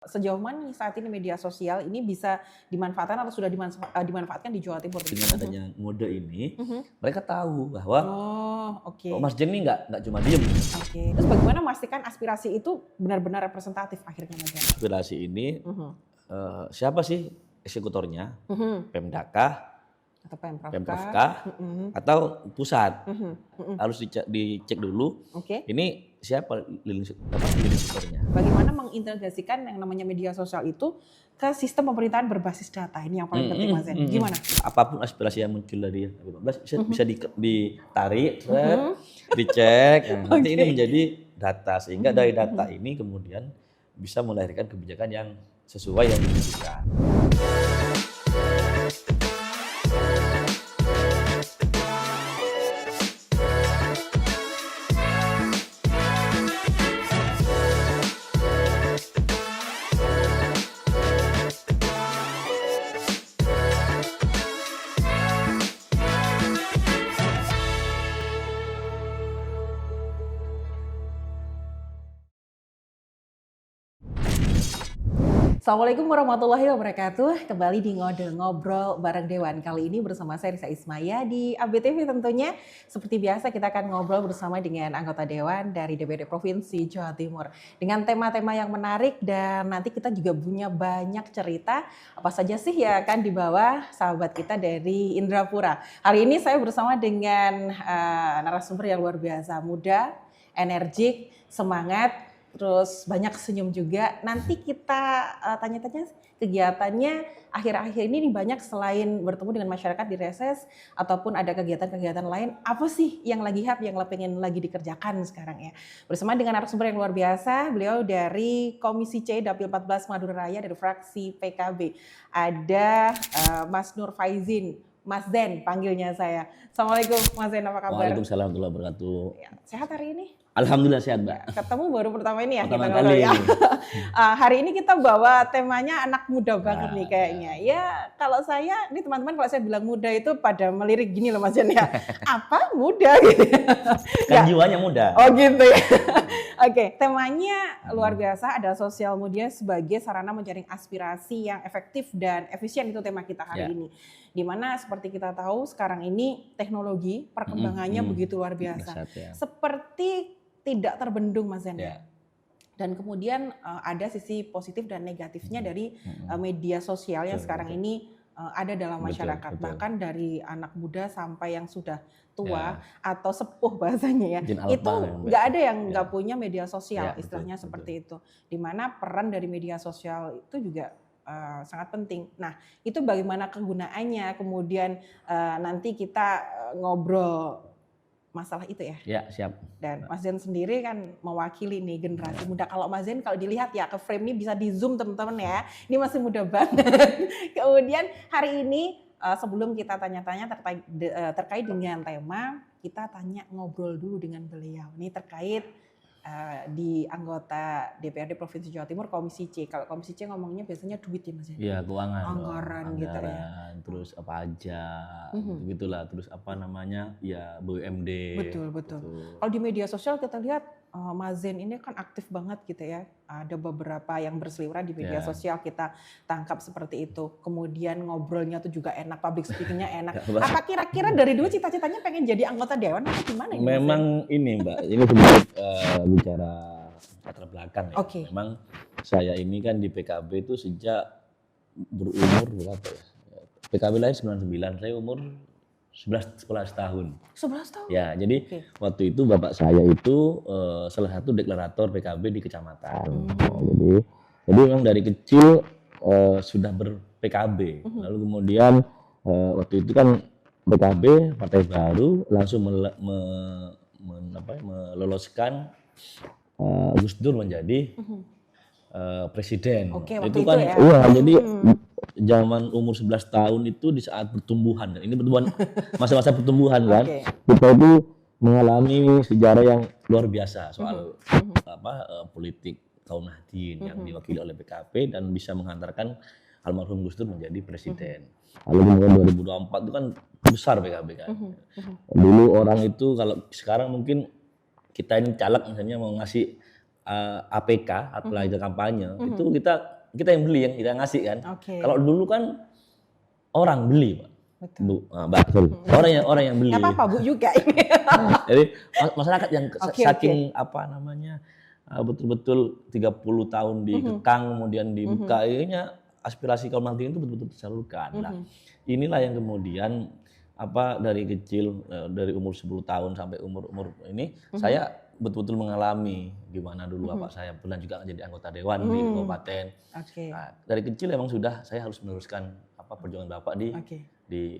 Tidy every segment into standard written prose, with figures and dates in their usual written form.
Sejauh mana nih saat ini media sosial ini bisa dimanfaatkan atau sudah dimanfaatkan di Jawa Timur? Dengan adanya mode ini, Mhm. mereka tahu bahwa Oh, oh oke. Mas Jen ini nggak cuma diem. Oke. Terus bagaimana memastikan aspirasi itu benar-benar representatif akhirnya, Mas Jan? Aspirasi ini Mhm. siapa sih eksekutornya? Mhm. Pemda kah, Atau Pemprov Pemprov kah? kah, Mhm. atau pusat? Mhm. Mhm. Harus dicek dulu, Oke. ini siapa leading sektornya. Bagaimana mengintegrasikan yang namanya media sosial itu ke sistem pemerintahan berbasis data? Ini yang paling penting, Mas Jan. Gimana? Apapun aspirasi yang muncul dari 15 bisa ditarik, Mhm. dicek, nanti ini Oke. menjadi data, sehingga dari data Mhm. ini kemudian bisa melahirkan kebijakan yang sesuai yang dibutuhkan. Assalamualaikum warahmatullahi wabarakatuh. Kembali di Ngobrol bareng Dewan. Kali ini bersama saya Risa Ismaya di ABTV tentunya. Seperti biasa kita akan ngobrol bersama dengan anggota Dewan dari DPRD Provinsi Jawa Timur. Dengan tema-tema yang menarik dan nanti kita juga punya banyak cerita. Apa saja sih yang akan dibawa sahabat kita dari Indrapura. Hari ini saya bersama dengan narasumber yang luar biasa. Muda, energik, semangat. Terus banyak senyum juga. Nanti kita tanya-tanya kegiatannya akhir-akhir ini banyak selain bertemu dengan masyarakat di reses ataupun ada kegiatan-kegiatan lain. Apa sih yang lagi hype, yang pengen lagi dikerjakan sekarang ya? Bersama dengan narasumber yang luar biasa, beliau dari Komisi C Dapil 14 Madura Raya dari fraksi PKB. Ada Mas Nur Faizin, Mas Zen panggilnya saya. Assalamualaikum Mas Zen, apa kabar? Waalaikumsalam warahmatullahi wabarakatuh. Ya, sehat hari ini? Alhamdulillah sehat, Mbak. Ketemu baru pertama ini ya Pertama kita ngobrol kali ya. ini. Hari ini kita bawa temanya anak muda banget nih Nah, kayaknya. Ya kalau saya, ini teman-teman kalau saya bilang muda itu pada melirik gini loh Mas Jan ya. Apa muda gitu. Kan Ya. jiwanya muda. Oh gitu ya. Oke, temanya luar biasa, ada sosial media sebagai sarana menjaring aspirasi yang efektif dan efisien, itu tema kita hari ini. Dimana seperti kita tahu sekarang ini teknologi perkembangannya begitu luar biasa. Ya. Seperti tidak terbendung Mas Zen. Ya. Dan kemudian ada sisi positif dan negatifnya dari media sosial yang sekarang ini ada dalam masyarakat. Betul. Bahkan dari anak muda sampai yang sudah tua atau sepuh bahasanya ya. Itu nggak ada yang nggak punya media sosial, istilahnya seperti itu. Dimana peran dari media sosial itu juga sangat penting. Nah, itu bagaimana kegunaannya, kemudian nanti kita ngobrol masalah itu ya. Ya, siap. Dan Mas Zen sendiri kan mewakili nih generasi muda. Kalau Mas Zen kalau dilihat ya ke frame ini bisa di zoom teman-teman ya. Ini masih muda banget. Kemudian hari ini sebelum kita tanya-tanya terkait dengan tema, kita ngobrol dulu dengan beliau. Ini terkait di anggota DPRD Provinsi Jawa Timur Komisi C. Kalau Komisi C ngomongnya biasanya duit ya Mas ya. Iya, keuangan. Anggaran gitu ya. Terus apa aja, gitulah. Terus apa namanya? Ya BUMD. Betul. Kalau di media sosial kita lihat Mas Zen ini kan aktif banget gitu ya. Ada beberapa yang berseliweran di media sosial kita tangkap seperti itu. Kemudian ngobrolnya tuh juga enak, public speaking-nya enak. Apa kira-kira dari dulu cita-citanya pengen jadi anggota dewan atau gimana? Memang ini Mbak, ini sedikit bicara latar belakang ya. Okay. Memang saya ini kan di PKB itu sejak berumur berapa ya? PKB lahir 99, saya umur 11 tahun. 11 tahun? Ya, jadi waktu itu bapak saya itu salah satu deklarator PKB di kecamatan. Jadi memang dari kecil sudah ber-PKB. Lalu kemudian waktu itu kan PKB, partai baru, langsung meloloskan Gus Dur menjadi presiden. Itu kan ya? Iya, jadi zaman umur 11 tahun itu di saat pertumbuhan. Ini pertumbuhan masa-masa pertumbuhan kan. Kita itu mengalami sejarah yang luar biasa soal politik kaum Nahdien yang diwakili oleh PKB dan bisa menghantarkan almarhum Gus Dur menjadi presiden. Lalu kemudian 2024 itu kan besar PKB kan. Dulu orang itu, kalau sekarang mungkin kita ini caleg misalnya mau ngasih APK, apalagi kampanye, itu kita yang beli, yang kita ngasih kan. Kalau dulu kan orang beli, Pak. Betul. Bu, Mbak, orang yang beli. Nggak apa-apa Bu juga ini. Jadi masyarakat yang saking apa namanya betul-betul 30 tahun dikekang kemudian dibuka, akhirnya aspirasi kaum Nahdliyin itu betul-betul tersalurkan. Nah, inilah yang kemudian apa dari kecil dari umur 10 tahun sampai umur ini saya betul-betul mengalami gimana dulu bapak saya pernah juga jadi anggota dewan di kabupaten. Nah, dari kecil emang sudah saya harus meneruskan apa perjuangan bapak di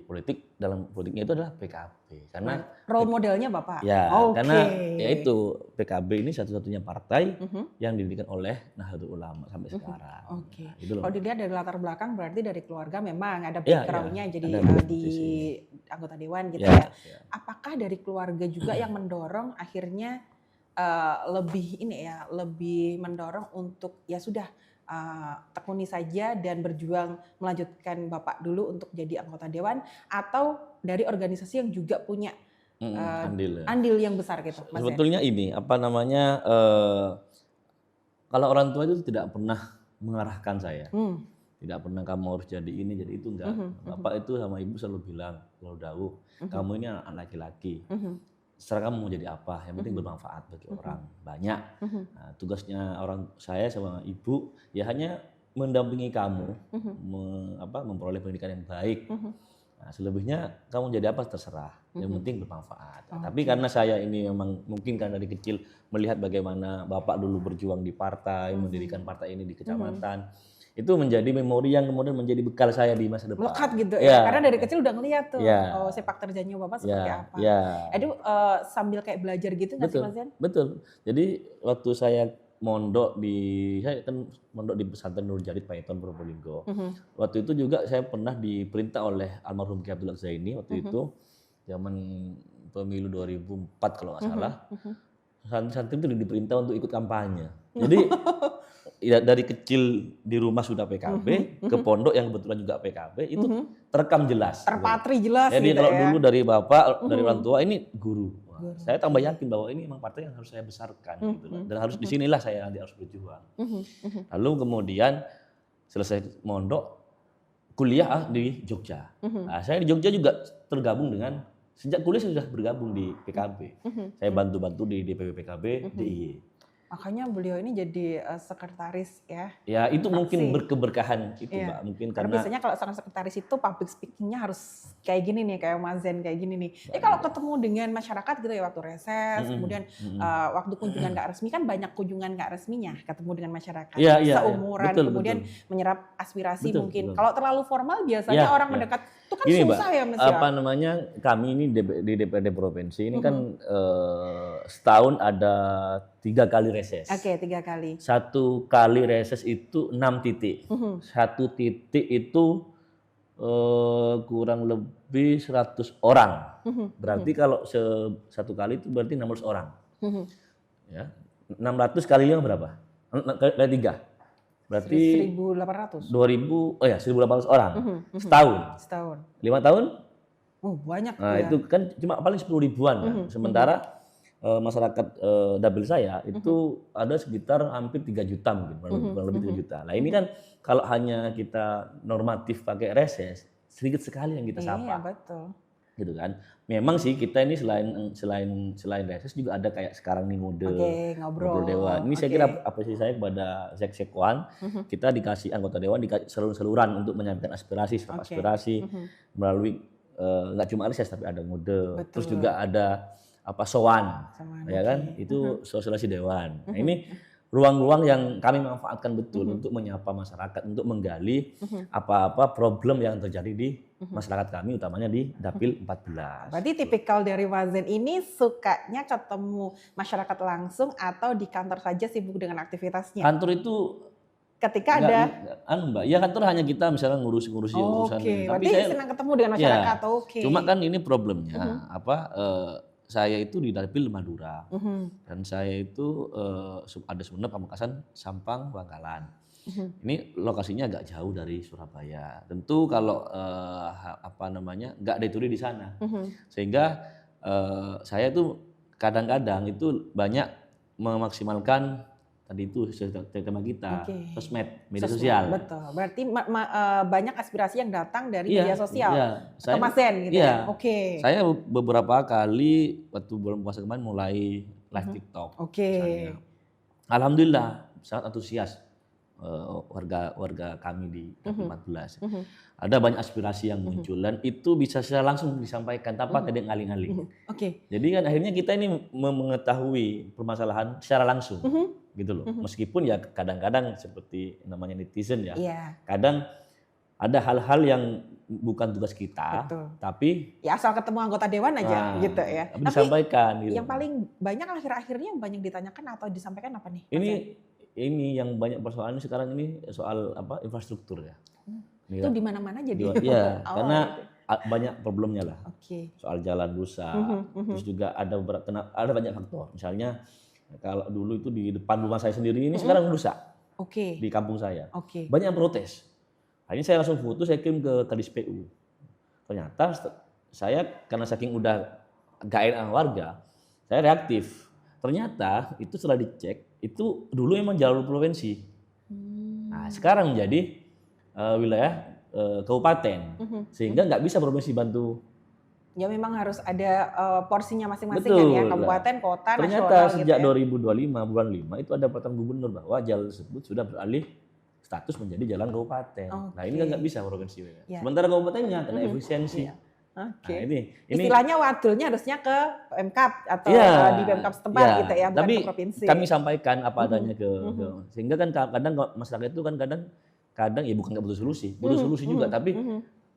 politik. Dalam politiknya itu adalah PKB karena role modelnya bapak. Ya, karena yaitu PKB ini satu-satunya partai yang didirikan oleh Nahdlatul Ulama sampai sekarang. Nah, gitu loh. Kalau dilihat dari latar belakang berarti dari keluarga memang ada background-nya jadi di anggota dewan gitu ya. Apakah dari keluarga juga yang mendorong akhirnya lebih mendorong untuk ya sudah tekuni saja dan berjuang melanjutkan bapak dulu untuk jadi anggota dewan, atau dari organisasi yang juga punya andil yang besar gitu, Mas? Sebetulnya ini apa namanya kalau orang tua itu tidak pernah mengarahkan saya, tidak pernah kamu harus jadi ini jadi itu, enggak. Bapak itu sama ibu selalu bilang, selalu dawuh, kamu ini anak laki-laki. Serah kamu mau jadi apa, yang penting bermanfaat bagi orang banyak. Nah, tugasnya orang saya sama ibu ya hanya mendampingi kamu, memperoleh pendidikan yang baik. Nah, selebihnya kamu jadi apa terserah, yang penting bermanfaat. Tapi karena saya ini memang mungkin kan dari kecil melihat bagaimana bapak dulu berjuang di partai, mendirikan partai ini di kecamatan. Itu menjadi memori yang kemudian menjadi bekal saya di masa depan. Melekat gitu ya, karena dari kecil udah ngeliat tuh sepak terjangnya bapak seperti apa. Aduh, sambil kayak belajar gitu nggak sih Mas Zen? Betul. Jadi waktu saya saya kan mondok di pesantren Nur Jalid Paiton Probolinggo. Waktu itu juga saya pernah diperintah oleh almarhum Ki Abdullah Zaini waktu itu zaman pemilu 2004 kalau nggak salah. Santri-santri itu diperintah untuk ikut kampanye. Jadi ya, dari kecil di rumah sudah PKB, ke pondok yang kebetulan juga PKB, itu terekam jelas. Terpatri jelas. Jadi gitu kalau dulu dari bapak, dari orang tua ini guru. Saya tambah yakin bahwa ini memang partai yang harus saya besarkan, gitu loh. Dan harus disinilah saya nanti harus berjuang. Lalu kemudian selesai mondok, kuliah di Jogja. Nah, saya di Jogja juga tergabung dengan sejak kuliah saya sudah bergabung di PKB. Saya bantu-bantu di DPW PKB, DIY. Makanya beliau ini jadi sekretaris ya. Ya itu mungkin berkeberkahan itu Mbak. Mungkin karena biasanya kalau seorang sekretaris itu public speaking-nya harus kayak gini nih, kayak Mas Zen kayak gini nih. Kalau ketemu dengan masyarakat gitu ya waktu reses, kemudian waktu kunjungan nggak resmi kan banyak kunjungan nggak resminya, ketemu dengan masyarakat seumuran, kemudian menyerap aspirasi mungkin. Kalau terlalu formal biasanya orang mendekat itu kan gini, susah Mbak, ya Mas apa namanya kami ini di DPRD provinsi ini kan setahun ada 3 kali reses. 3 kali. 1 kali reses itu 6 titik. 1 titik itu kurang lebih 100 orang. Berarti kalau 1 kali itu berarti 600 orang. Ya. 600 kali 5 berapa? Kali 3. Berarti 1.800. 1.800 orang. Setahun. 5 tahun? Banyak. Nah, itu kan cuma paling 10 ribuan kan. Sementara masyarakat dapil saya itu ada sekitar hampir 3 juta mungkin, kurang lebih 3 juta. Nah, ini kan kalau hanya kita normatif pakai reses, sedikit sekali yang kita sapa. Iya, betul. Gitu kan. Memang sih kita ini selain reses juga ada kayak sekarang nih ngobrol dewan. Ini saya kira apresiasi saya kepada Sekwan, kita dikasih anggota dewan dikasih saluran untuk menyampaikan aspirasi melalui nggak cuma reses tapi ada ngode. Terus juga ada sowan ya kan? Itu sosialisasi dewan. Nah, ini ruang-ruang yang kami manfaatkan betul untuk menyapa masyarakat, untuk menggali apa-apa problem yang terjadi di masyarakat kami, utamanya di Dapil 14. Berarti tipikal dari Mas Zen ini sukanya ketemu masyarakat langsung atau di kantor saja sibuk dengan aktivitasnya? Kantor itu ketika ada Mbak, ya kantor hanya kita misalnya ngurusi urusan ini. Tapi saya senang ketemu dengan masyarakat. Cuma kan ini problemnya saya itu di Dapil Madura dan saya itu ada Sumeneb, Pamekasan, Sampang, Bangkalan. Ini lokasinya agak jauh dari Surabaya. Tentu kalau nggak ada ituri di sana, sehingga saya itu kadang-kadang itu banyak memaksimalkan tadi itu tema kita, Oke. sosmed, media Sosmed, sosial. betul. Berarti banyak aspirasi yang datang dari Iya, media sosial iya. ke Mas Zen gitu Iya. ya? Oke. Saya beberapa kali waktu bulan puasa kemarin mulai live TikTok Oke. misalnya. Alhamdulillah sangat antusias warga kami di KP14. Ada banyak aspirasi yang muncul dan itu bisa secara langsung disampaikan tanpa ada ngaling-ngaling. Oke. Jadi kan akhirnya kita ini mengetahui permasalahan secara langsung, gitu loh. Meskipun ya kadang-kadang seperti namanya netizen ya, Iya. kadang ada hal-hal yang bukan tugas kita, Betul. tapi Ya asal ketemu anggota dewan aja gitu ya. tapi disampaikan. Gitu. Yang paling banyak akhir-akhirnya yang banyak ditanyakan atau disampaikan apa nih? Ini yang banyak persoalan sekarang ini soal infrastruktur ya. Itu di mana-mana jadi. Iya, karena banyak problemnya lah. Oke. Soal jalan rusak, terus juga ada banyak faktor. Misalnya kalau dulu itu di depan rumah saya sendiri ini sekarang rusak. Oke. Di kampung saya. Oke. Banyak yang protes. Akhirnya saya langsung foto, saya kirim ke Kadis PU. Ternyata saya karena saking udah gak enak sama warga, saya reaktif. Ternyata itu setelah dicek, itu dulu emang jalur provinsi. Nah sekarang menjadi wilayah kabupaten, sehingga nggak bisa provinsi bantu. Ya memang harus ada porsinya masing-masing Betul, kan ya, kabupaten, kota, ternyata nasional sejak gitu ya. 2025 bulan 5 itu ada peraturan gubernur bahwa jalan tersebut sudah beralih status menjadi jalan kabupaten. Nah ini nggak bisa provinsi. Ya. Sementara kabupatennya kena efisiensi. Iya. Oke. Nah, ini istilahnya wadulnya harusnya ke Pemkab atau di Pemkab setempat gitu ya, bukan tapi ke provinsi. kami sampaikan apa adanya ke sehingga kan kadang masyarakat itu kan kadang ya bukan nggak butuh solusi, butuh solusi juga, tapi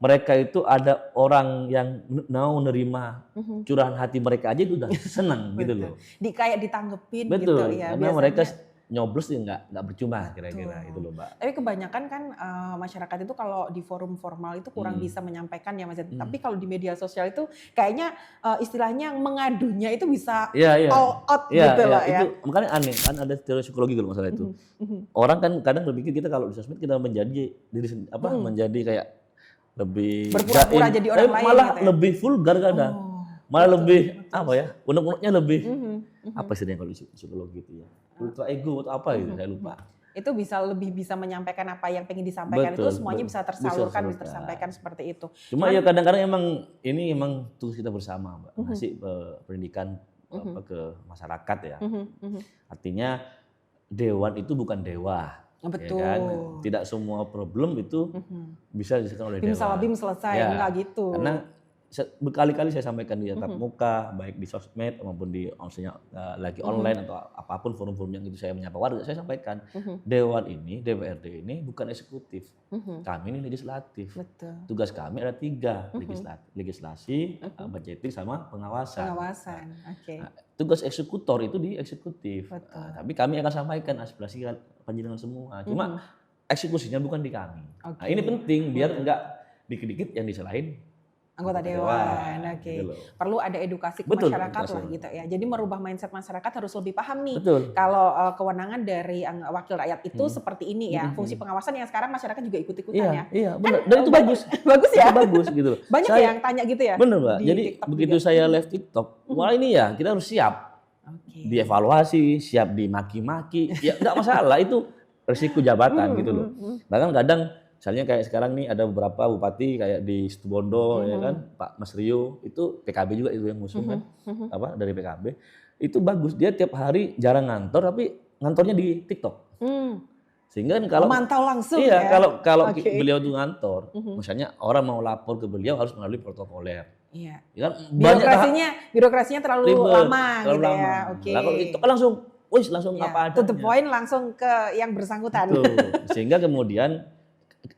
mereka itu ada orang yang mau menerima curahan hati mereka aja itu udah senang gitu loh. Kayak ditanggepin Betul, gitu ya. karena biasanya. mereka nyoblos ya nggak percuma kira-kira itu loh Mbak. Tapi kebanyakan kan masyarakat itu kalau di forum formal itu kurang bisa menyampaikan ya Mas. Tapi kalau di media sosial itu kayaknya istilahnya mengadunya itu bisa all out gitu loh ya. Itu makanya aneh kan ada teori psikologi kalau masalah itu. Orang kan kadang berpikir kita kalau di sosmed kita menjadi diri menjadi kayak lebih berpura-pura jadi orang lain malah gitu ya? lebih vulgar kadang. Malah lebih apa ya? Unek-uneknya lebih apa istilahnya kalau di psikologi itu ya? Ultra ego atau apa gitu saya lupa. Itu lebih bisa menyampaikan apa yang pengen disampaikan. Betul, itu semuanya bisa tersalurkan, bisa tersampaikan seperti itu. Cuma ya kadang-kadang ini emang tugas kita bersama Mbak, ngasih pendidikan ke masyarakat ya. Artinya dewan itu bukan dewa. Betul. Ya kan? Tidak semua problem itu bisa diselesaikan oleh dewan. Bim salah bim selesai, enggak gitu. Karena berkali-kali saya sampaikan di tatap muka, baik di sosmed maupun di lagi online atau apapun forum-forum yang itu saya menyapa warga, saya sampaikan dewan ini, DPRD ini bukan eksekutif, kami ini legislatif. Betul. Tugas kami ada 3, legislasi, budgeting sama pengawasan. Oke. Nah, tugas eksekutor itu di eksekutif. Tapi kami akan sampaikan aspirasi panjenengan semua. Cuma eksekusinya bukan di kami. Nah, ini penting biar enggak dikit-dikit yang disalahin anggota dewan. Oke. Gitu. Perlu ada edukasi ke masyarakat lah gitu ya. Jadi merubah mindset masyarakat harus lebih paham nih. Betul. Kalau kewenangan dari wakil rakyat itu seperti ini ya. Fungsi pengawasan yang sekarang masyarakat juga ikut-ikutan ya. Iya, benar. Dan itu bagus. Bagus ya? Itu bagus gitu loh. Banyak yang tanya gitu ya? Benar, Mbak. Jadi TikTok begitu juga. saya live TikTok, wah ini ya kita harus siap. Dievaluasi, siap dimaki-maki. Ya enggak masalah, itu resiko jabatan gitu loh. Bahkan kadang misalnya kayak sekarang nih ada beberapa bupati kayak di Situbondo ya kan, Pak Mas Rio itu PKB juga itu yang ngusung kan, dari PKB itu bagus, dia tiap hari jarang ngantor tapi ngantornya di TikTok. Sehingga kan kalau memantau langsung iya, ya. kalau beliau tuh ngantor, misalnya orang mau lapor ke beliau harus melalui protokoler. Iya. Ya kan, birokrasinya terlalu ribet, lama terlalu gitu lama. ya. Oke. Lah kalau TikTok kan langsung apa adanya. To the point langsung ke yang bersangkutan. Betul. Sehingga kemudian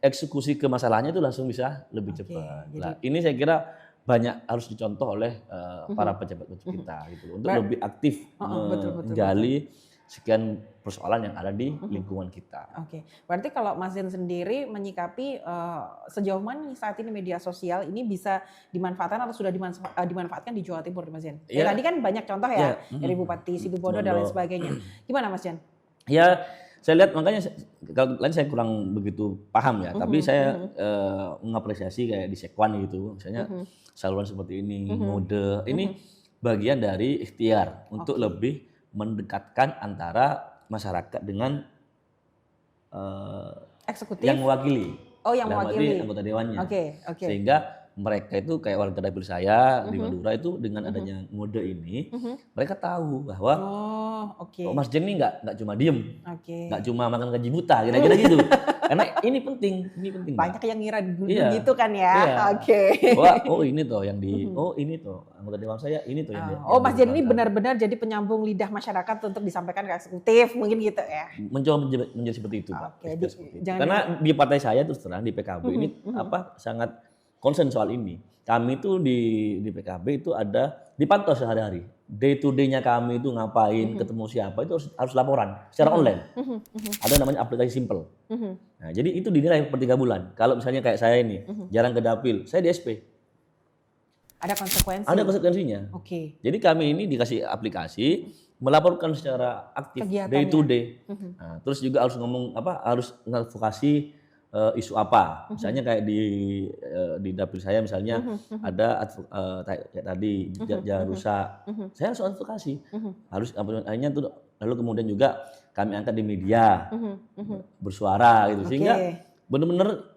eksekusi ke masalahnya itu langsung bisa lebih cepat. Nah, ini saya kira banyak harus dicontoh oleh para pejabat kita gitu untuk lebih aktif menggali sekian persoalan yang ada di lingkungan kita. Oke. Berarti kalau Mas Zen sendiri menyikapi sejauh mana saat ini media sosial ini bisa dimanfaatkan atau sudah dimanfaatkan di Jawa Timur, Mas Zen? Ya, tadi kan banyak contoh ya dari Bupati Situbondo dan lain sebagainya. Gimana Mas Zen? Ya, saya lihat makanya kalau lain saya kurang begitu paham ya, tapi saya mengapresiasi kayak di Sekwan gitu, misalnya saluran seperti ini, mode ini bagian dari ikhtiar untuk lebih mendekatkan antara masyarakat dengan Eksekutif. yang mewakili. Oh, yang dalam arti mewakili. anggota dewannya. Oke. Sehingga mereka itu kayak warga dapil saya di Madura itu dengan adanya ngode ini, mereka tahu bahwa Mas Jen ini nggak cuma diem, nggak cuma makan gaji buta, kira-kira gitu. Karena ini penting. Banyak Mbak. yang ngira Iya. gitu kan ya. Iya. Oke. Wah, ini toh yang di, ini toh anggota dewan saya, ini toh yang. Mas Jen ini benar-benar jadi penyambung lidah masyarakat untuk disampaikan ke eksekutif, mungkin gitu ya. Mencoba menjadi seperti itu, Pak. Oke, Karena di partai saya terus terang di PKB ini sangat concern soal ini. Kami itu di PKB itu ada dipantau sehari-hari. Day to day-nya kami itu ngapain, ketemu siapa itu harus laporan secara online. Ada namanya aplikasi simple. Nah, jadi itu dinilai per 3 bulan. Kalau misalnya kayak saya ini jarang ke dapil, saya di SP. Ada konsekuensi. Ada konsekuensinya. Oke. Jadi kami ini dikasih aplikasi melaporkan secara aktif day to day. Nah, terus juga harus ngomong harus ngadvokasi isu apa. Misalnya kayak di dapil saya misalnya ada kayak tadi jalan rusak. Saya harus advokasi. Harus akhirnya tuh lalu kemudian juga kami angkat di media. Bersuara gitu sehingga benar-benar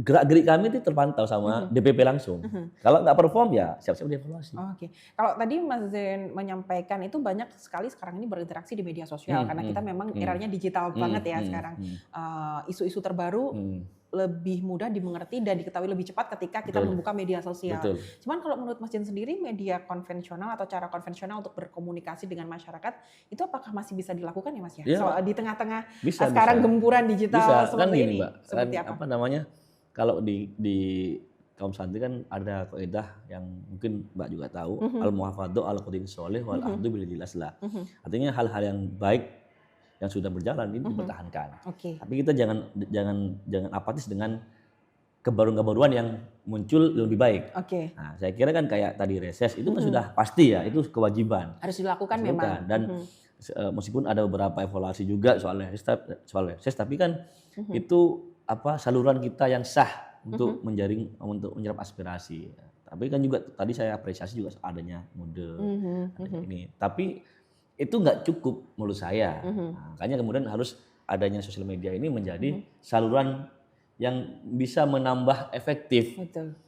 gerak-gerik kami itu terpantau sama DPP langsung. Kalau nggak perform ya siap-siap dievaluasi. Oke. Kalau tadi Mas Zen menyampaikan itu banyak sekali sekarang ini berinteraksi di media sosial karena kita memang eranya digital banget ya sekarang. Isu-isu terbaru lebih mudah dimengerti dan diketahui lebih cepat ketika kita membuka media sosial. Cuman kalau menurut Mas Jen sendiri media konvensional atau cara konvensional untuk berkomunikasi dengan masyarakat itu apakah masih bisa dilakukan ya Mas ya? Soal di tengah-tengah sekarang gempuran digital seperti ini. Mbak. Seperti apa namanya? Kalau di kaum santri kan ada kaidah yang mungkin Mbak juga tahu, al-muhafadzah ala qadin sholih wal ahdu bil jilaslah. Artinya hal-hal yang baik yang sudah berjalan ini dipertahankan. Tapi kita jangan apatis dengan kebaruan-kebaruan yang muncul lebih baik. Nah, saya kira kan kayak tadi reses itu kan sudah pasti ya, itu kewajiban. Harus dilakukan memang. Dan meskipun ada beberapa evaluasi juga soal reses, tapi kan itu saluran kita yang sah untuk untuk menyerap aspirasi. Tapi kan juga tadi saya apresiasi juga adanya mode ini. Tapi itu nggak cukup menurut saya. Nah, makanya kemudian harus adanya sosial media ini menjadi saluran yang bisa menambah efektif. Betul.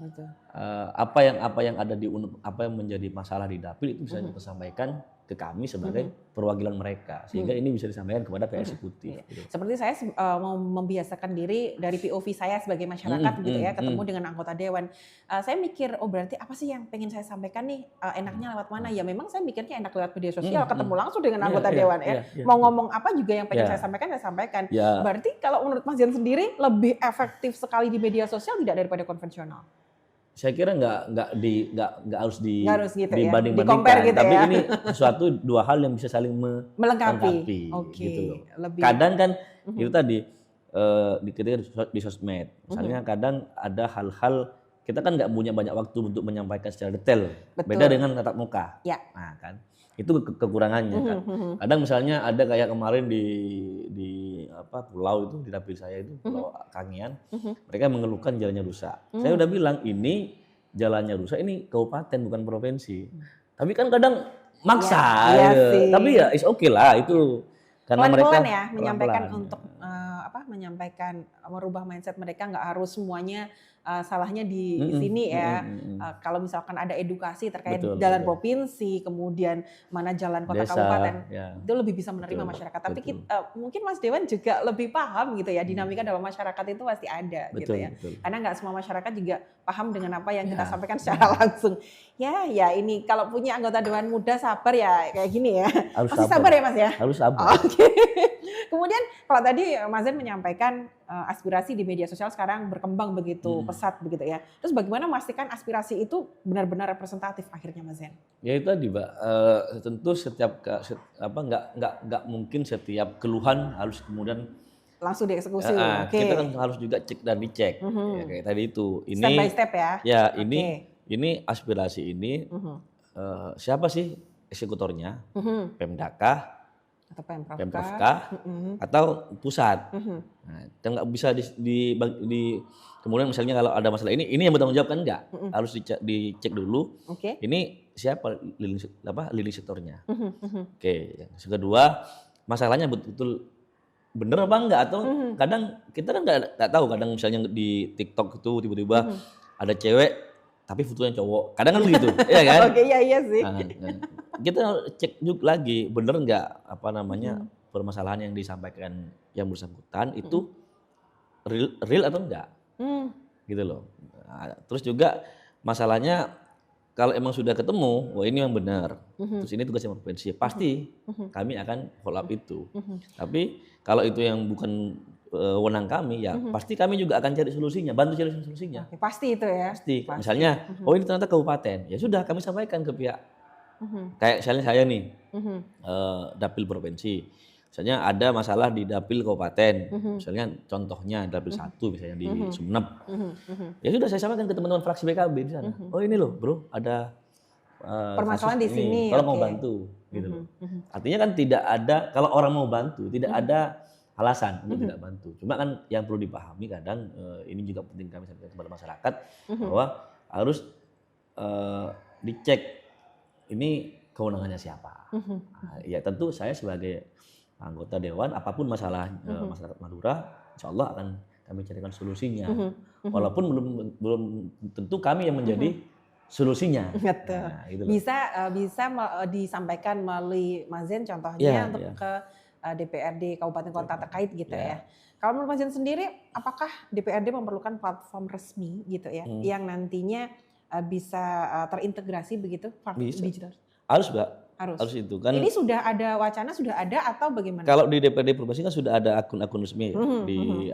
Apa yang ada apa yang menjadi masalah di dapil itu bisa kita sampaikan ke kami sebagai perwakilan mereka sehingga ini bisa disampaikan kepada pihak eksekutif. Gitu. Seperti saya mau membiasakan diri dari POV saya sebagai masyarakat gitu ya, ketemu dengan anggota dewan. Saya mikir berarti apa sih yang pengen saya sampaikan nih, enaknya lewat mana? Ya memang saya mikirnya enak lewat media sosial, ketemu langsung dengan anggota dewan ya. Mau ngomong apa juga yang pengen saya sampaikan. Berarti kalau menurut Mas Jen sendiri lebih efektif sekali di media sosial tidak daripada konvensional? Saya kira nggak harus gitu dibanding-bandingkan, gitu tapi ya. ini suatu dua hal yang bisa saling melengkapi. Gitu loh. Kadang kan itu tadi ketika di sosmed, misalnya kadang ada hal-hal kita kan nggak punya banyak waktu untuk menyampaikan secara detail. Beda dengan tatap muka. Nah kan itu kekurangannya kan. Kadang misalnya ada kayak kemarin di pulau itu di dapil saya itu Pulau Kangean, mereka mengeluhkan jalannya rusak. Saya udah bilang ini jalannya rusak ini kabupaten bukan provinsi. Tapi kan kadang maksa. Tapi ya is okay lah itu karena mereka menyampaikan untuk menyampaikan merubah mindset mereka, nggak harus semuanya salahnya di sini ya. Kalau misalkan ada edukasi terkait jalan provinsi, kemudian mana jalan kota kabupaten, itu lebih bisa menerima masyarakat. Tapi mungkin Mas Dewan juga lebih paham gitu ya, dinamika dalam masyarakat itu pasti ada gitu ya. Karena nggak semua masyarakat juga paham dengan apa yang kita sampaikan secara langsung. Ya ini kalau punya anggota dewan muda sabar ya kayak gini ya. Pasti sabar ya Mas ya? Harus sabar. Oke. Kemudian kalau tadi Mas Zen menyampaikan aspirasi di media sosial sekarang berkembang begitu pesat begitu ya. Terus bagaimana memastikan aspirasi itu benar-benar representatif akhirnya Mas Zen? Ya itu tadi Mbak, tentu nggak mungkin setiap keluhan harus kemudian langsung dieksekusi. Kita kan harus juga cek dan dicek. Ya, kayak tadi itu. Ini step by step ya. Ya ini aspirasi ini siapa sih eksekutornya? Pemdakah? Atau Pemprov atau pusat. Nah, nggak bisa kemudian misalnya kalau ada masalah ini yang bertanggung jawab kan enggak. Harus dicek dulu. Ini siapa lini sektornya. Yang kedua, masalahnya betul-betul bener apa enggak, atau kadang kita kan nggak tahu, kadang misalnya di TikTok itu tiba-tiba ada cewek tapi fotonya cowok, kadang kan begitu, ya kan? Oke, iya sih. Nah, kita cek juga lagi bener nggak apa namanya permasalahan yang disampaikan yang bersangkutan itu real atau enggak, gitu loh. Nah, terus juga masalahnya kalau emang sudah ketemu, wah ini yang benar, terus ini tugasnya provinsi, pasti kami akan follow up itu. Tapi kalau itu yang bukan wewenang kami, ya pasti kami juga akan cari solusinya, bantu cari solusinya. Oke, pasti itu ya. Pasti. Misalnya, oh ini ternyata kabupaten, ya sudah kami sampaikan ke pihak. Kayak misalnya saya nih, dapil provinsi. Misalnya ada masalah di dapil kabupaten, misalnya contohnya dapil 1 misalnya di Sumeneb. Ya sudah saya sampaikan ke teman-teman fraksi PKB di sana. Oh ini loh bro, ada permasalahan di sini, tolong mau bantu, gitu loh. Artinya kan tidak ada, kalau orang mau bantu, tidak ada alasan untuk tidak bantu. Cuma kan yang perlu dipahami kadang, ini juga penting kami sampaikan kepada masyarakat, bahwa harus dicek ini kewenangannya siapa. Nah, ya tentu saya sebagai anggota dewan, apapun masalah masyarakat Madura, insya Allah akan kami carikan solusinya. Walaupun belum tentu kami yang menjadi solusinya. Betul. Nah, gitu loh. Bisa disampaikan melalui Mazen contohnya untuk ke DPRD kabupaten kota terkait gitu ya. Kalau menurut Mazen sendiri, apakah DPRD memerlukan platform resmi gitu ya, yang nantinya bisa terintegrasi begitu digital? Harus Mbak. Harus itu kan. Ini sudah ada wacana, sudah ada atau bagaimana? Kalau di DPRD provinsi kan sudah ada akun-akun resmi di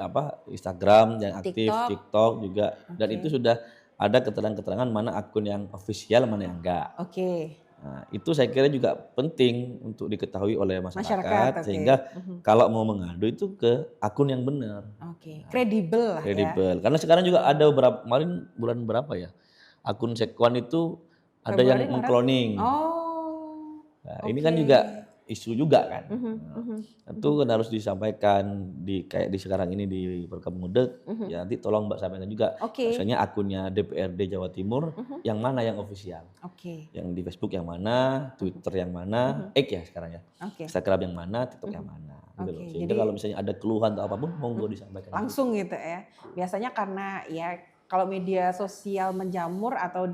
Instagram yang aktif, TikTok juga, dan itu sudah ada keterangan-keterangan mana akun yang official, mana yang enggak. Nah, itu saya kira juga penting untuk diketahui oleh masyarakat sehingga kalau mau mengadu itu ke akun yang benar. Kredibel lah ya. Kredibel. Karena sekarang juga ada beberapa, kemarin bulan berapa ya, akun Sekwan itu ada yang mengkloning. Nah, ini kan juga isu juga kan. Tentu kan harus disampaikan kayak di sekarang ini di Perkemudek, ya nanti tolong Mbak sampaikan juga. Misalnya akunnya DPRD Jawa Timur yang mana yang ofisial. Yang di Facebook yang mana, Twitter yang mana, X ya sekarang ya. Instagram yang mana, TikTok yang mana. Gitu loh. Sehingga kalau misalnya ada keluhan atau apapun monggo disampaikan. Langsung gitu ya. Biasanya karena ya kalau media sosial menjamur atau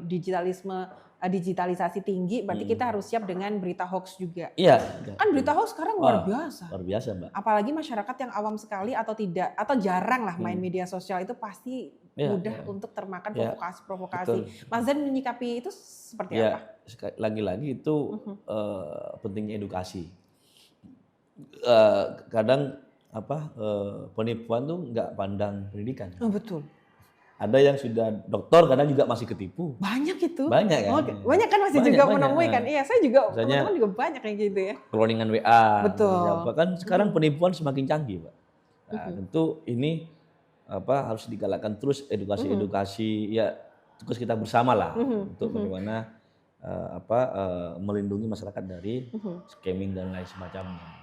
digitalisasi tinggi, berarti kita harus siap dengan berita hoax juga. Iya. Kan berita hoax sekarang luar biasa. Luar biasa Mbak. Apalagi masyarakat yang awam sekali atau jarang lah main media sosial itu pasti mudah untuk termakan provokasi-provokasi. Mas Zen menyikapi itu seperti apa? Lagi-lagi itu pentingnya edukasi. Kadang penipuan tuh nggak pandang pendidikan. Betul. Ada yang sudah doktor, kadang juga masih ketipu. Banyak itu. Banyak kan? Banyak kan masih juga menemui kan. Iya, saya juga teman-teman juga banyak yang gitu ya. Cloningan WA. Betul. Bahkan sekarang penipuan semakin canggih, Pak. Nah, tentu ini harus digalakkan terus edukasi ya, tugas kita bersama lah untuk bagaimana melindungi masyarakat dari scamming dan lain semacamnya.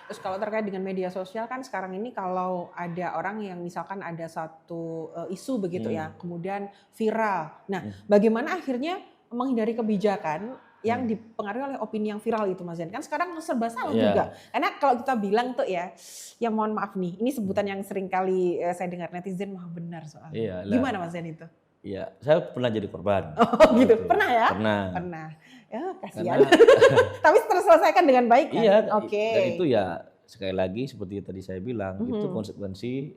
Terus kalau terkait dengan media sosial kan sekarang ini kalau ada orang yang misalkan ada satu isu begitu ya, kemudian viral. Nah, bagaimana akhirnya menghindari kebijakan yang dipengaruhi oleh opini yang viral itu Mas Zen? Kan sekarang serba salah juga. Karena kalau kita bilang tuh ya mohon maaf nih, ini sebutan yang sering kali saya dengar netizen mah benar soalnya. Gimana Mas Zen itu? Iya, saya pernah jadi korban. Oh gitu, pernah ya? Pernah. Ya kasihan. Tapi terselesaikan dengan baik kan? Iya, dan itu ya sekali lagi seperti tadi saya bilang, itu konsekuensi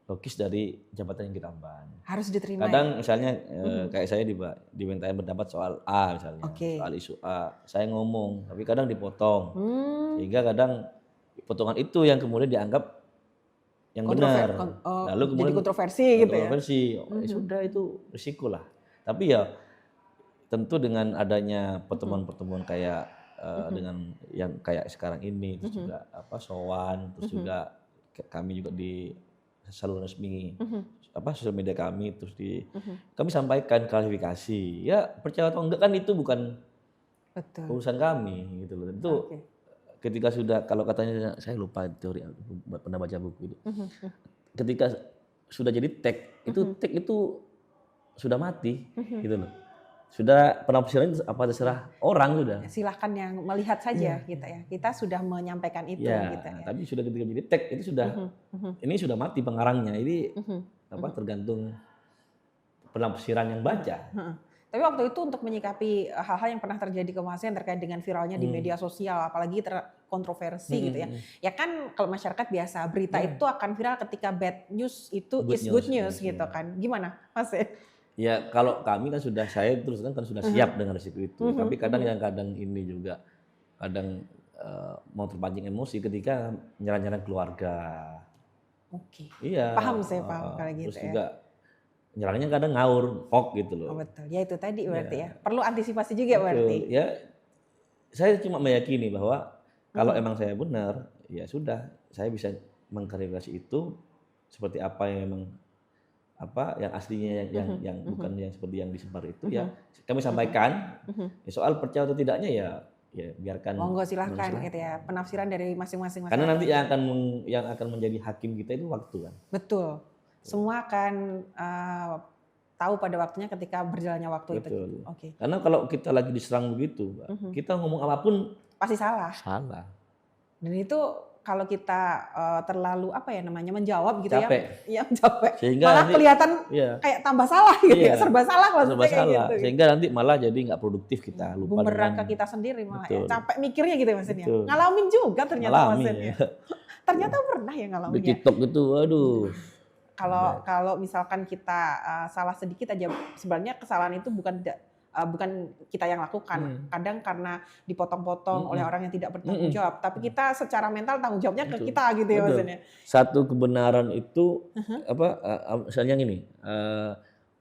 logis dari jabatan yang kita emban. Harus diterima. Kadang misalnya kayak saya dimintain pendapat soal A misalnya, soal isu A, saya ngomong, tapi kadang dipotong. Sehingga kadang potongan itu yang kemudian dianggap yang benar, lalu kemudian jadi kontroversi gitu ya. Sudah itu risiko lah. Tapi ya tentu dengan adanya pertemuan-pertemuan kayak dengan yang kayak sekarang ini, terus juga sowan, terus juga kami juga di saluran resmi sosial media kami, terus kami sampaikan klarifikasi. Ya percaya atau enggak kan itu bukan urusan kami gitu loh. Itu ketika sudah, kalau katanya saya lupa teori, pernah baca buku itu. Ketika sudah jadi tag, itu tag itu sudah mati gitu loh. sudah penafsiran apa terserah orang sudah. Silahkan yang melihat saja gitu ya. Kita sudah menyampaikan itu Ya, gitu ya. tapi sudah ketika jadi teks itu sudah ini sudah mati pengarangnya. Ini tergantung penafsiran yang baca. Tapi waktu itu untuk menyikapi hal-hal yang pernah terjadi ke Mas Zen terkait dengan viralnya di media sosial, apalagi kontroversi gitu ya. Ya kan kalau masyarakat biasa berita itu akan viral ketika bad news itu good news gitu kan. Gimana Mas Zen? Ya kalau kami kan sudah, saya terus kan sudah siap dengan risiko itu. Tapi kadang ini juga kadang mau terpancing emosi ketika nyerang-nyerang keluarga. Oke. Iya. Paham saya paham kalau gitu terus ya. juga nyerangnya kadang ngawur, kok gitu loh. Oh, betul. Ya itu tadi berarti ya. Perlu antisipasi juga berarti. Ya, saya cuma meyakini bahwa kalau emang saya benar, ya sudah, saya bisa mengklarifikasi itu seperti apa yang emang yang aslinya yang bukan yang seperti yang disebar itu ya kami sampaikan. Ya, soal percaya atau tidaknya ya biarkan. Monggo silahkan gitu ya. Penafsiran dari masing-masing masyarakat. Karena nanti yang akan menjadi hakim kita itu waktu kan. Betul. Semua akan tahu pada waktunya ketika berjalannya waktu itu. Oke. Karena kalau kita lagi diserang begitu, kita ngomong apapun pasti salah. Salah. Dan itu kalau kita terlalu menjawab gitu capek. ya capek. Sehingga malah nanti, kelihatan kayak tambah salah gitu ya, serba salah maksudnya kayak gitu. Sehingga nanti malah jadi nggak produktif kita, lupa bumerang ke kita sendiri malah ya, capek mikirnya gitu maksudnya. Ngalamin juga ternyata maksudnya. Ternyata pernah ya ngalamin. Di TikTok itu, waduh. Kalau misalkan kita salah sedikit aja, sebenarnya kesalahan itu bukan kita yang lakukan. Kadang karena dipotong-potong oleh orang yang tidak bertanggung jawab. Tapi kita secara mental tanggung jawabnya ke kita gitu ya maksudnya. Satu kebenaran itu misalnya gini,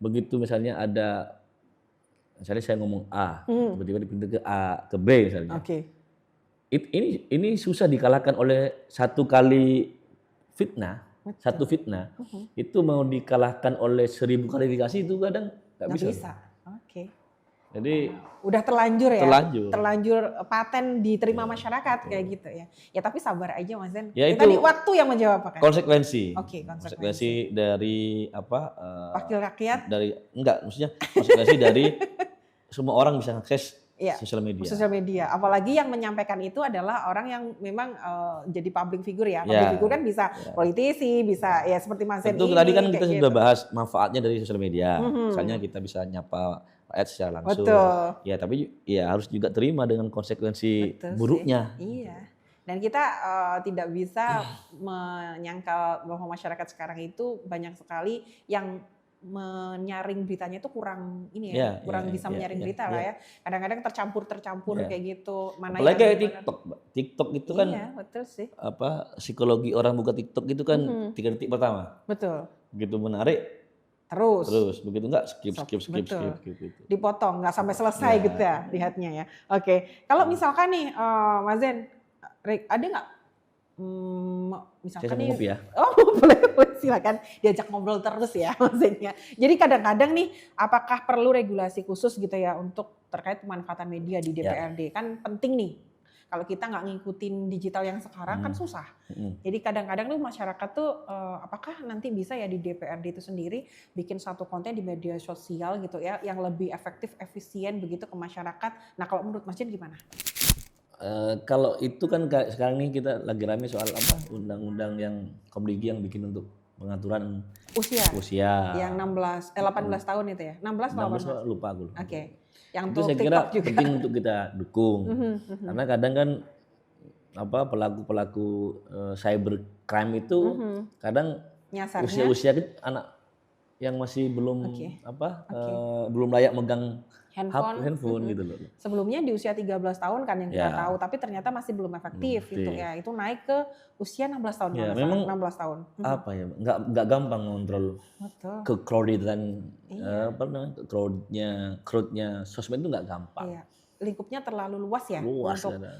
begitu misalnya misalnya saya ngomong A, tiba-tiba dipindah ke A ke B misalnya. Oke. Ini susah dikalahkan oleh satu kali fitnah. Satu fitnah itu mau dikalahkan oleh 1000 klarifikasi itu kadang nggak bisa. Oke. Jadi udah terlanjur ya. Terlanjur paten diterima masyarakat kayak gitu ya. Ya tapi sabar aja Mas Zen. Ya, tadi waktu yang menjawab kan. Konsekuensi. Oke, konsekuensi dari wakil rakyat. Maksudnya konsekuensi dari semua orang bisa akses sosial media. Apalagi yang menyampaikan itu adalah orang yang memang jadi public figure ya. Public figure kan bisa politisi, bisa ya seperti Mas Zen ini. Tadi kan kita sudah bahas manfaatnya dari sosial media. Misalnya kita bisa nyapa rakyat secara langsung. Betul. Ya tapi ya harus juga terima dengan konsekuensi buruknya. Iya. Dan kita tidak bisa menyangkal bahwa masyarakat sekarang itu banyak sekali yang menyaring beritanya itu kurang kurang bisa menyaring berita lah ya. Kadang-kadang tercampur kayak gitu. Mana apalagi kayak TikTok. TikTok itu kan betul sih. Psikologi orang buka TikTok itu kan 3 detik pertama. Betul. Begitu menarik terus begitu enggak skip gitu. Dipotong nggak sampai selesai gitu ya lihatnya ya. Oke. Kalau misalkan nih Mas Zen ada nggak misalkan nih ya. boleh silakan diajak ngobrol terus ya maksudnya. Jadi kadang-kadang nih apakah perlu regulasi khusus gitu ya untuk terkait pemanfaatan media di DPRD kan penting nih. Kalau kita nggak ngikutin digital yang sekarang kan susah. Jadi kadang-kadang tuh masyarakat tuh apakah nanti bisa ya di DPRD itu sendiri bikin satu konten di media sosial gitu ya yang lebih efektif, efisien begitu ke masyarakat. Nah kalau menurut Mas Jen gimana? Kalau itu kan sekarang ini kita lagi rame soal undang-undang yang Komdigi yang bikin untuk pengaturan usia. Yang 18 tahun itu ya? 16 lupa aku. Oke. Yang itu saya kira penting untuk kita dukung. Karena kadang kan pelaku-pelaku cybercrime itu kadang usia-usia anak yang masih belum belum layak megang handphone gitu loh. Sebelumnya di usia 13 tahun kan yang kita tahu, tapi ternyata masih belum efektif gitu ya. Itu naik ke usia 16 tahun. Memang 16 tahun. Enggak gampang ngontrol crowded-an crowdnya sosmed itu enggak gampang. Iya. Lingkupnya terlalu luas ya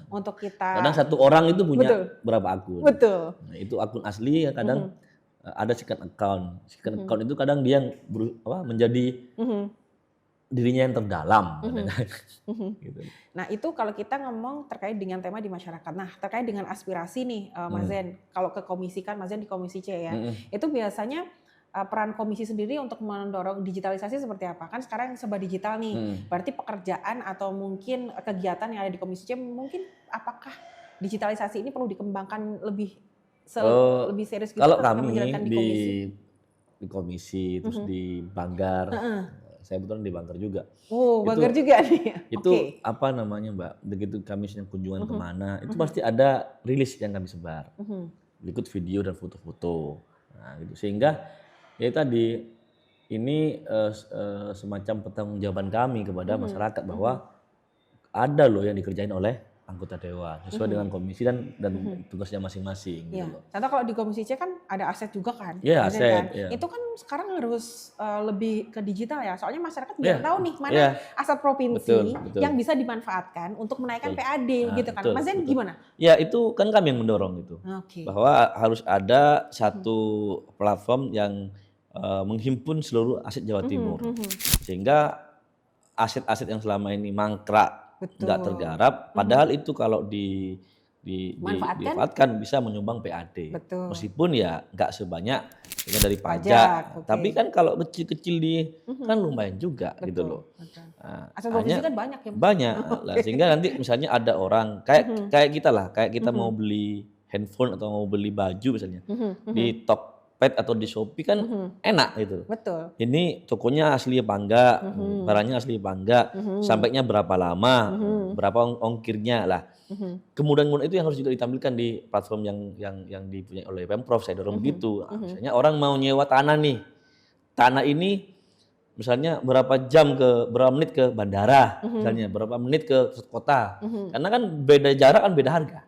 untuk kita. Kadang satu orang itu punya berapa akun. Betul. Nah, itu akun asli ya kadang ada second account. Second account itu kadang dia menjadi dirinya yang terdalam. Gitu. Nah itu kalau kita ngomong terkait dengan tema di masyarakat. Nah terkait dengan aspirasi nih Mas Zen, kalau ke komisi kan Mas Zen di komisi C ya, itu biasanya peran komisi sendiri untuk mendorong digitalisasi seperti apa? Kan sekarang serba digital nih, berarti pekerjaan atau mungkin kegiatan yang ada di Komisi C mungkin apakah digitalisasi ini perlu dikembangkan lebih lebih serius gitu kalau ketika kami menjalankan di komisi? di komisi terus di Banggar, saya betul di Banggar juga. Oh, Banggar juga nih. Itu apa namanya Mbak? Begitu kami kunjungan kemana, itu pasti ada rilis yang kami sebar, berikut video dan foto-foto. Nah, gitu. Sehingga ya tadi ini semacam pertanggungjawaban kami kepada masyarakat bahwa ada loh yang dikerjain oleh anggota dewan sesuai dengan komisi dan tugasnya masing-masing. Iya. Gitu loh. Contoh kalau di Komisi C kan ada aset juga kan? Iya, Maksudnya aset. kan? Iya. Itu kan sekarang harus lebih ke digital ya. Soalnya masyarakat biar tahu nih mana aset provinsi betul. yang bisa dimanfaatkan untuk menaikkan PAD gitu kan. Mas Zain gimana? Ya itu kan kami yang mendorong itu. Bahwa harus ada satu platform yang menghimpun seluruh aset Jawa Timur. Sehingga aset-aset yang selama ini mangkrak, nggak tergarap, padahal itu kalau dimanfaatkan bisa menyumbang PAD. Meskipun ya nggak sebanyak dari pajak. Tapi kan kalau kecil-kecil kan lumayan juga gitu loh. Nah, aset provinsi kan banyak ya. Banyak. Lah, sehingga nanti misalnya ada orang kayak kita lah, kayak kita mau beli handphone atau mau beli baju misalnya di Tokped atau di Shopee kan enak gitu. Betul. Ini tokonya asli apa enggak, barangnya asli apa enggak, sampainya berapa lama, berapa ongkirnya lah. Kemudian itu yang harus juga ditampilkan di platform yang dipunyai oleh Pemprov, saya dorong begitu. Nah, misalnya orang mau nyewa tanah nih, tanah ini misalnya berapa menit ke bandara, misalnya berapa menit ke kota, karena kan beda jarak kan beda harga.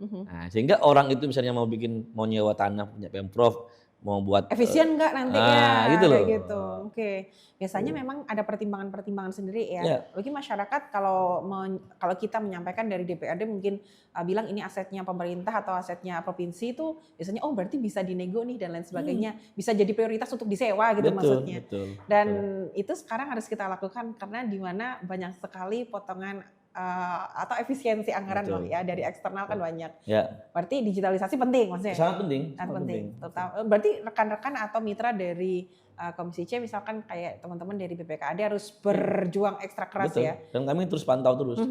Nah, sehingga orang itu misalnya mau nyewa tanah punya Pemprov, mau buat efisien nggak nantinya gitu loh. Gitu. Oke. Biasanya memang ada pertimbangan-pertimbangan sendiri ya. Bagi masyarakat kalau kita menyampaikan dari DPRD mungkin bilang ini asetnya pemerintah atau asetnya provinsi itu biasanya berarti bisa dinego nih dan lain sebagainya. Bisa jadi prioritas untuk disewa gitu maksudnya. Dan itu sekarang harus kita lakukan karena di mana banyak sekali potongan atau efisiensi anggaran loh ya dari eksternal kan banyak. Berarti digitalisasi penting maksudnya. Sangat penting. Berarti rekan-rekan atau mitra dari Komisi C misalkan kayak teman-teman dari BPKAD harus berjuang ekstra keras ya. Dan kami terus pantau terus.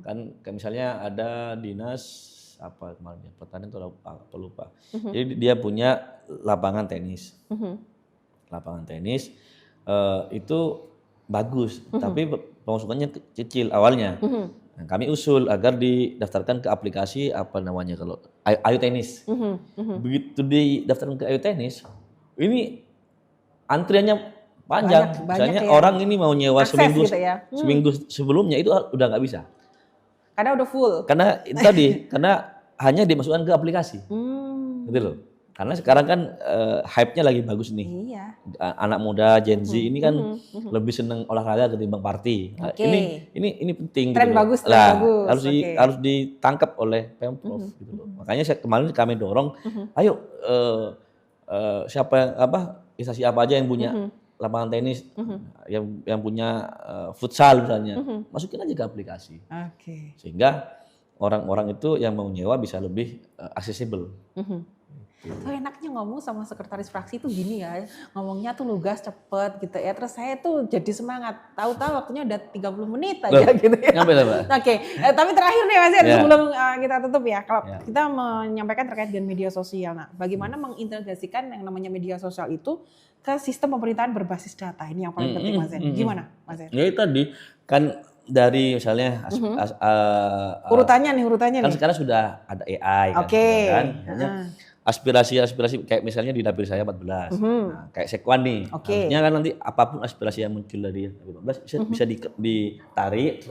Kan misalnya ada dinas apa kemarin ya, pertanian atau lupa. Jadi dia punya lapangan tenis. Lapangan tenis itu bagus, tapi pemasukannya kecil awalnya. Nah, kami usul agar didaftarkan ke aplikasi apa namanya kalau Ayu Tenis. Begitu didaftarkan ke Ayu Tenis, ini antriannya panjang. Misalnya orang ini mau nyewa seminggu gitu ya. Seminggu sebelumnya itu udah nggak bisa. Karena udah full. Karena itu tadi, karena hanya dimasukkan ke aplikasi. Gitu loh. Karena sekarang kan hype-nya lagi bagus nih. Iya. Anak muda Gen Z ini kan lebih seneng olahraga ketimbang party. Nah, ini penting. Tren gitu bagus, harus harus ditangkap oleh Pemprov gitu loh. Makanya kemarin kami dorong, ayo siapa instansi apa aja yang punya lapangan tenis, yang punya futsal misalnya, masukin aja ke aplikasi. Sehingga orang-orang itu yang mau nyewa bisa lebih aksesibel. Tuh enaknya ngomong sama sekretaris fraksi tuh gini ya, ngomongnya tuh lugas cepet gitu ya, terus saya tuh jadi semangat, tahu-tahu waktunya udah 30 menit aja gitu ya. Nyampe lah Mbak. Tapi terakhir nih Mas sebelum kita tutup ya, kalau kita menyampaikan terkait dengan media sosial, nah bagaimana mengintegrasikan yang namanya media sosial itu ke sistem pemerintahan berbasis data, ini yang paling penting Mas Zain. Gimana Mas Zain? Ya tadi kan dari misalnya urutannya nih. Kan sekarang sudah ada AI kan. Aspirasi kayak misalnya di dapil saya 14. Nah, kayak Sekwan nih. Harusnya kan nanti apapun aspirasi yang muncul dari 14 bisa ditarik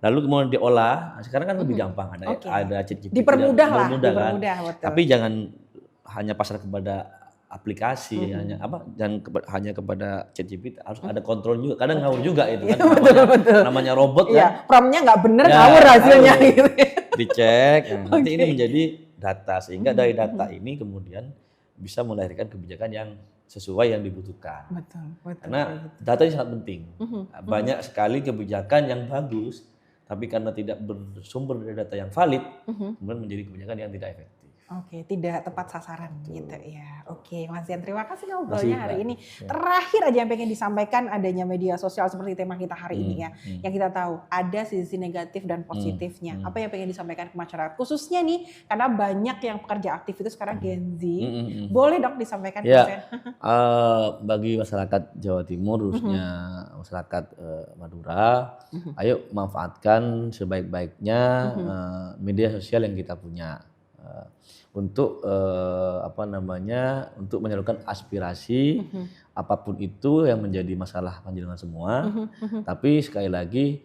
lalu kemudian diolah. Nah, sekarang kan lebih gampang ada ChatGPT. Dipermudah kan. Betul. Tapi jangan hanya pasrah kepada aplikasi jangan hanya kepada ChatGPT, harus ada kontrol juga. Kadang ngawur juga itu kan. Namanya robot kan. Prompt-nya nggak bener ngawur hasilnya gitu. Dicek. Nanti ini menjadi data, sehingga dari data ini kemudian bisa melahirkan kebijakan yang sesuai yang dibutuhkan. Betul. Karena data ini sangat penting. Banyak sekali kebijakan yang bagus, tapi karena tidak bersumber dari data yang valid, kemudian menjadi kebijakan yang tidak efektif. Oke, tidak tepat sasaran gitu ya. Oke, Mas Zen, terima kasih Masih, ngobrolnya hari Mbak. ini. Ya. Terakhir aja yang pengen disampaikan, adanya media sosial seperti tema kita hari ini ya. Yang kita tahu ada sisi negatif dan positifnya. Apa yang pengen disampaikan ke masyarakat? Khususnya nih, karena banyak yang pekerja aktif itu sekarang Gen Z. Boleh dong disampaikan Mas Zen? Ya, bagi masyarakat Jawa Timur, khususnya masyarakat Madura, ayo manfaatkan sebaik-baiknya media sosial yang kita punya untuk untuk menyalurkan aspirasi apapun itu yang menjadi masalah panjenengan semua. Tapi sekali lagi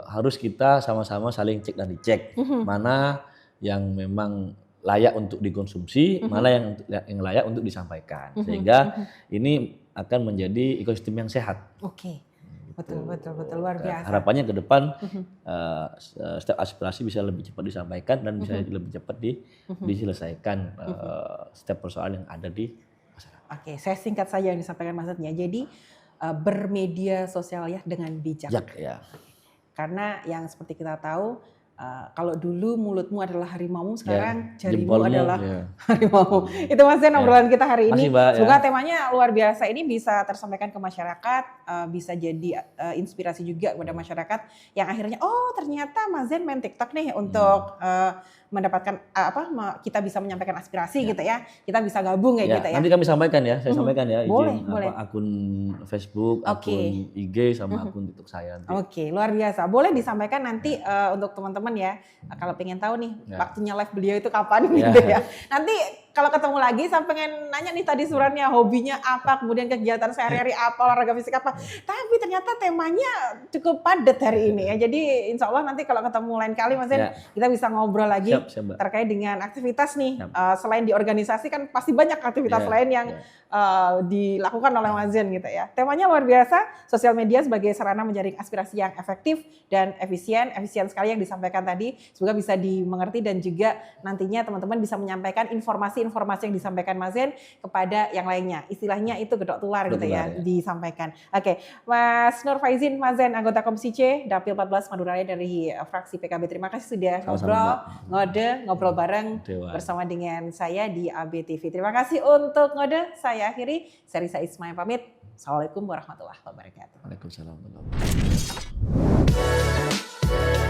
harus kita sama-sama saling cek dan dicek mana yang memang layak untuk dikonsumsi, mana yang layak untuk disampaikan, sehingga ini akan menjadi ekosistem yang sehat. Oke, betul luar biasa. Harapannya ke depan setiap aspirasi bisa lebih cepat disampaikan dan bisa lebih cepat diselesaikan setiap persoalan yang ada di masyarakat. Oke, saya singkat saja yang disampaikan maksudnya. Jadi bermedia sosial ya dengan bijak. Ya. Karena yang seperti kita tahu, kalau dulu mulutmu adalah harimaumu, sekarang jarimu jempolmu, adalah harimau. Itu Mas Zen obrolan kita hari ini. Masih, Mbak, Semoga temanya luar biasa ini bisa tersampaikan ke masyarakat, bisa jadi inspirasi juga kepada masyarakat yang akhirnya ternyata Mas Zen main TikTok nih untuk mendapatkan kita bisa menyampaikan aspirasi gitu ya. Kita bisa gabung gitu ya. Nanti kami sampaikan ya, saya sampaikan ya boleh. akun Facebook, akun IG sama akun TikTok saya. Oke, luar biasa. Boleh disampaikan nanti untuk teman-teman ya. Kalau pengen tahu nih waktunya live beliau itu kapan gitu ya. Nanti kalau ketemu lagi saya pengen nanya nih tadi suratnya hobinya apa, kemudian kegiatan sehari-hari apa, olahraga fisik apa. Tapi ternyata temanya cukup padat hari ini ya. Jadi insya Allah nanti kalau ketemu lain kali Mas Zen kita bisa ngobrol lagi terkait dengan aktivitas nih. Selain di organisasi kan pasti banyak aktivitas lain yang dilakukan oleh Mas Zen gitu ya. Temanya luar biasa, sosial media sebagai sarana menjaring aspirasi yang efektif dan efisien sekali yang disampaikan tadi. Semoga bisa dimengerti dan juga nantinya teman-teman bisa menyampaikan informasi yang disampaikan Mas Zen kepada yang lainnya. Istilahnya itu gedok tular gitu ya, disampaikan. Oke, Mas Nur Faizin, Mas Zen, anggota Komisi C, Dapil 14 Madura Raya dari fraksi PKB. Terima kasih sudah ngobrol bareng bersama dengan saya di ABTV. Terima kasih untuk ngode. Saya akhiri. Saya Risa Ismail pamit. Assalamualaikum warahmatullahi wabarakatuh. Waalaikumsalam warahmatullahi wabarakatuh.